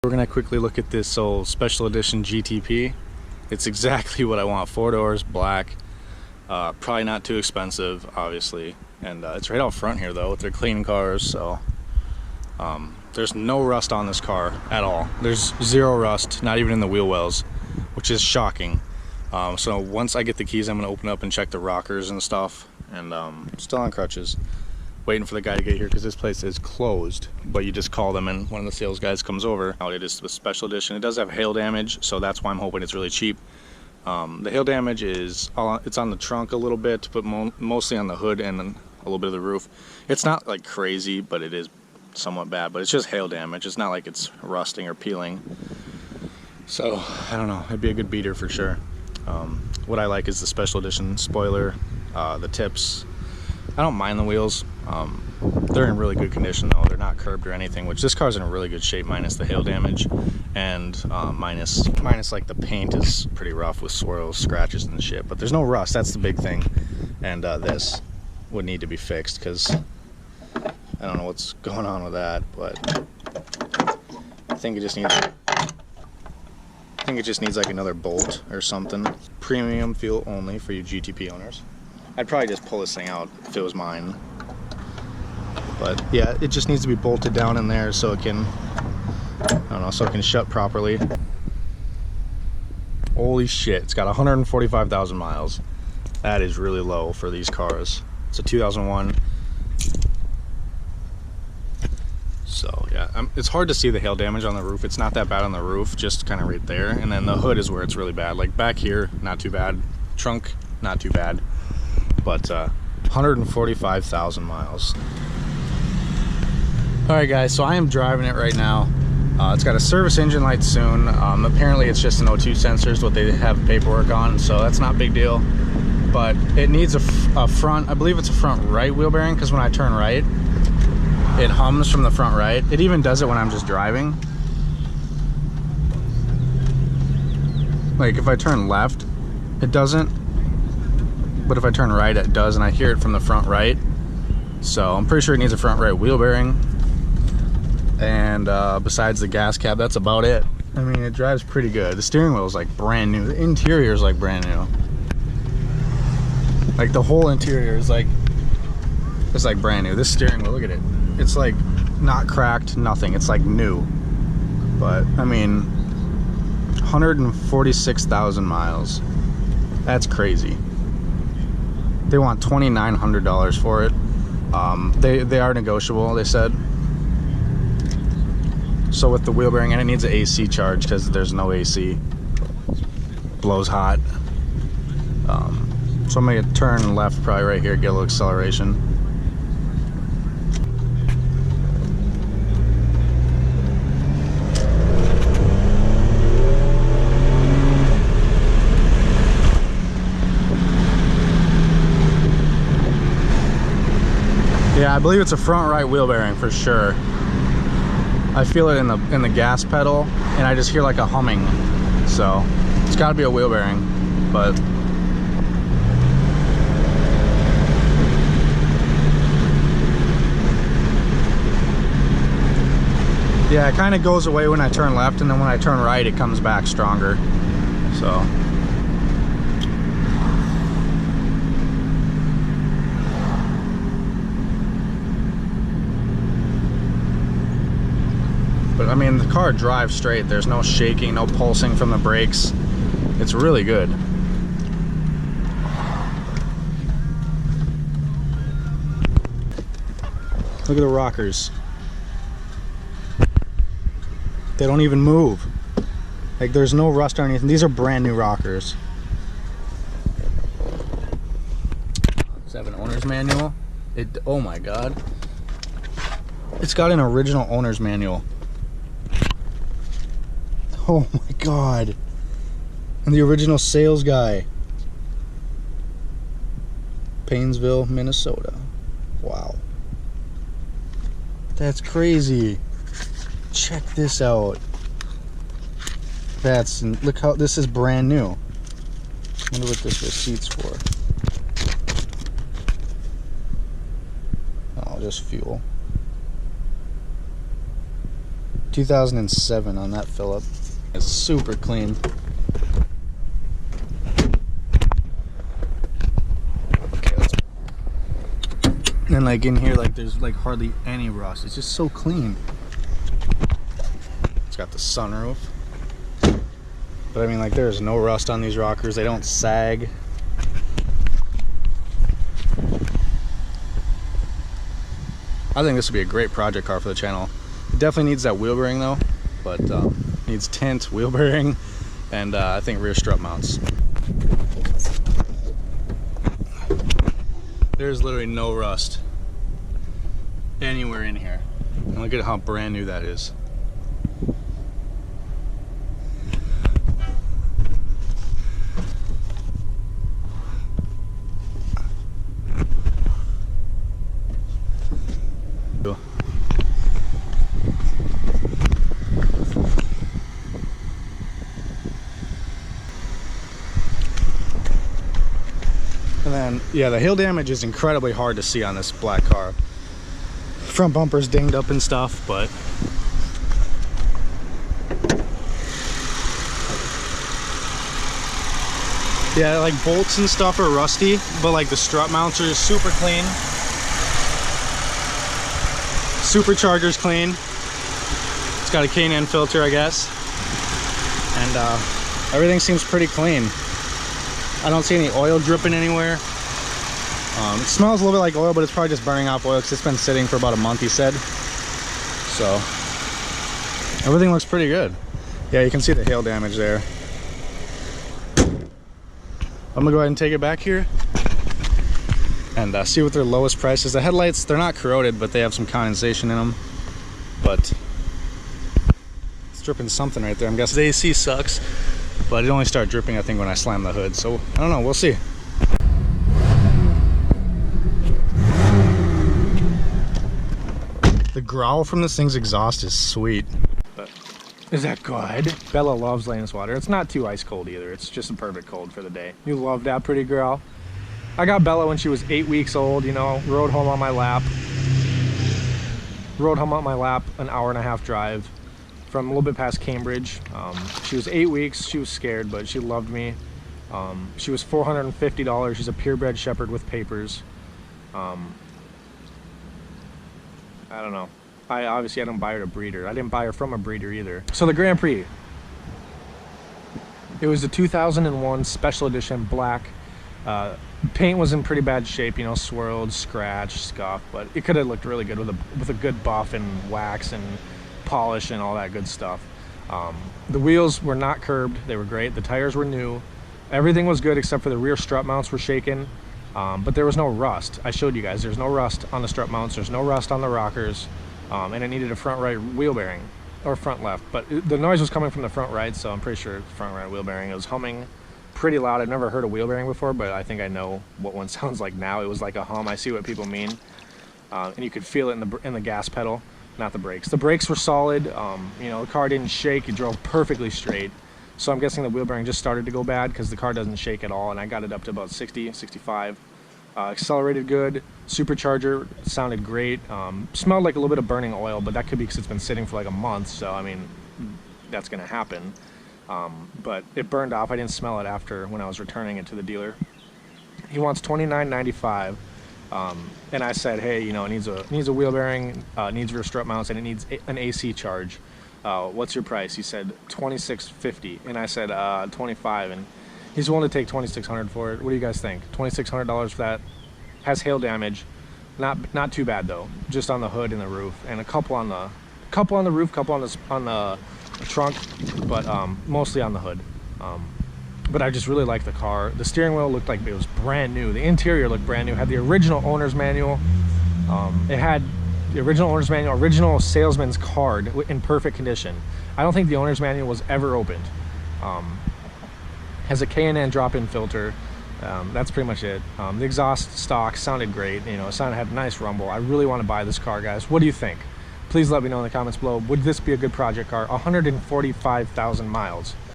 We're gonna quickly look at this old special edition GTP. It's exactly what I want. 4 doors, black, probably not too expensive, obviously, and it's right out front here though with their clean cars. So there's no rust on this car at all. There's zero rust, not even in the wheel wells, which is shocking. So once I get the keys, I'm gonna open up and check the rockers and stuff. And still on crutches, waiting for the guy to get here because this place is closed, but you just call them and one of the sales guys comes over. It is the special edition. It does have hail damage, so that's why I'm hoping it's really cheap. The hail damage is it's on the trunk a little bit, but mostly on the hood and then a little bit of the roof. It's not like crazy, but it is somewhat bad, but it's just hail damage. It's not like it's rusting or peeling. So I don't know, it'd be a good beater for sure. What I like is the special edition spoiler, the tips. I don't mind the wheels. They're in really good condition though. They're not curbed or anything, which this car's in a really good shape minus the hail damage, and minus like the paint is pretty rough with swirls, scratches and shit, but there's no rust. That's the big thing. And this would need to be fixed because I don't know what's going on with that, but I think it just needs like another bolt or something. Premium fuel only for you GTP owners. I'd probably just pull this thing out if it was mine. But yeah, it just needs to be bolted down in there so it can, I don't know, so it can shut properly. Holy shit, it's got 145,000 miles. That is really low for these cars. It's a 2001. So yeah, it's hard to see the hail damage on the roof. It's not that bad on the roof, just kind of right there. And then the hood is where it's really bad. Like back here, not too bad. Trunk, not too bad. But 145,000 miles. Alright guys, so I am driving it right now. It's got a service engine light soon. Apparently it's just an O2 sensors, what they have paperwork on, so that's not a big deal. But it needs a front, I believe it's a front right wheel bearing, because when I turn right, it hums from the front right. It even does it when I'm just driving. Like if I turn left, it doesn't. But if I turn right, it does, and I hear it from the front right. So I'm pretty sure it needs a front right wheel bearing. And besides the gas cap, that's about it. I mean, it drives pretty good. The steering wheel is like brand new. The interior is like brand new. Like the whole interior is like, it's like brand new. This steering wheel, look at it. It's like not cracked, nothing. It's like new. But I mean, 146,000 miles. That's crazy. They want $2,900 for it. They are negotiable, they said. So with the wheel bearing, and it needs an AC charge because there's no AC. Blows hot. So I'm gonna turn left probably right here, get a little acceleration. Yeah, I believe it's a front right wheel bearing for sure. I feel it in the gas pedal, and I just hear like a humming. So it's got to be a wheel bearing, but yeah, it kind of goes away when I turn left, and then when I turn right, it comes back stronger. So. But I mean, the car drives straight. There's no shaking, no pulsing from the brakes. It's really good. Look at the rockers. They don't even move. Like there's no rust or anything. These are brand new rockers. Does it have an owner's manual? Oh my God. It's got an original owner's manual. Oh my God. And the original sales guy. Painesville, Minnesota. Wow. That's crazy. Check this out. Look how this is brand new. Wonder what this receipt's for. Oh, just fuel. 2007 on that Phillip. It's super clean. And like in here, like there's like hardly any rust. It's just so clean. It's got the sunroof. But I mean, like, there's no rust on these rockers. They don't sag. I think this would be a great project car for the channel. It definitely needs that wheel bearing though, but needs tint, wheel bearing, and I think rear strut mounts. There's literally no rust anywhere in here. And look at how brand new that is. And then, yeah, the hail damage is incredibly hard to see on this black car. Front bumper's dinged up and stuff, but yeah, like bolts and stuff are rusty, but like the strut mounts are super clean. Supercharger's clean. It's got a K&N filter, I guess. And everything seems pretty clean. I don't see any oil dripping anywhere. It smells a little bit like oil, but it's probably just burning off oil because it's been sitting for about a month, he said. So everything looks pretty good. Yeah, you can see the hail damage there. I'm gonna go ahead and take it back here and see what their lowest price is. The headlights, they're not corroded, but they have some condensation in them. But it's dripping something right there. I'm guessing the AC sucks, but it only started dripping, I think, when I slammed the hood. So I don't know, we'll see. The growl from this thing's exhaust is sweet. But is that good? Bella loves laying this water. It's not too ice cold either. It's just a perfect cold for the day. You love that pretty girl. I got Bella when she was 8 weeks old, you know, rode home on my lap. Rode home on my lap, an hour-and-a-half drive from a little bit past Cambridge. She was 8 weeks. She was scared, but she loved me. She was $450. She's a purebred shepherd with papers. I don't know. I didn't buy her to breed her. I didn't buy her from a breeder either. So the Grand Prix. It was the 2001 Special Edition black. Paint was in pretty bad shape, you know, swirled, scratched, scuffed, but it could have looked really good with a good buff and wax and polish and all that good stuff. The wheels were not curbed. They were great. The tires were new. Everything was good except for the rear strut mounts were shaken. But there was no rust. I showed you guys there's no rust on the strut mounts, there's no rust on the rockers, and it needed a front right wheel bearing, or front left, but the noise was coming from the front right, so I'm pretty sure front right wheel bearing. It was humming pretty loud. I've never heard a wheel bearing before, but I think I know what one sounds like now. It was like a hum. I see what people mean, and you could feel it in the gas pedal, not the brakes. The brakes were solid. You know, the car didn't shake. It drove perfectly straight. So I'm guessing the wheel bearing just started to go bad because the car doesn't shake at all, and I got it up to about 60, 65. Accelerated good. Supercharger sounded great. Smelled like a little bit of burning oil, but that could be because it's been sitting for like a month, so I mean, that's going to happen. But it burned off. I didn't smell it after when I was returning it to the dealer. He wants $29.95, and I said, hey, you know, it needs a wheel bearing, needs rear strut mounts, and it needs an AC charge. What's your price? He said $26.50, and I said $25, and he's willing to take $2,600 for it. What do you guys think? $2,600 for that. Has hail damage, not too bad though. Just on the hood and the roof, and a couple on the roof, couple on the trunk, but mostly on the hood. But I just really like the car. The steering wheel looked like it was brand new. The interior looked brand new. Had the original owner's manual. It had the original owner's manual, original salesman's card in perfect condition. I don't think the owner's manual was ever opened. Has a K&N drop-in filter. That's pretty much it. The exhaust stock sounded great. You know, it had a nice rumble. I really want to buy this car, guys. What do you think? Please let me know in the comments below. Would this be a good project car? 145,000 miles.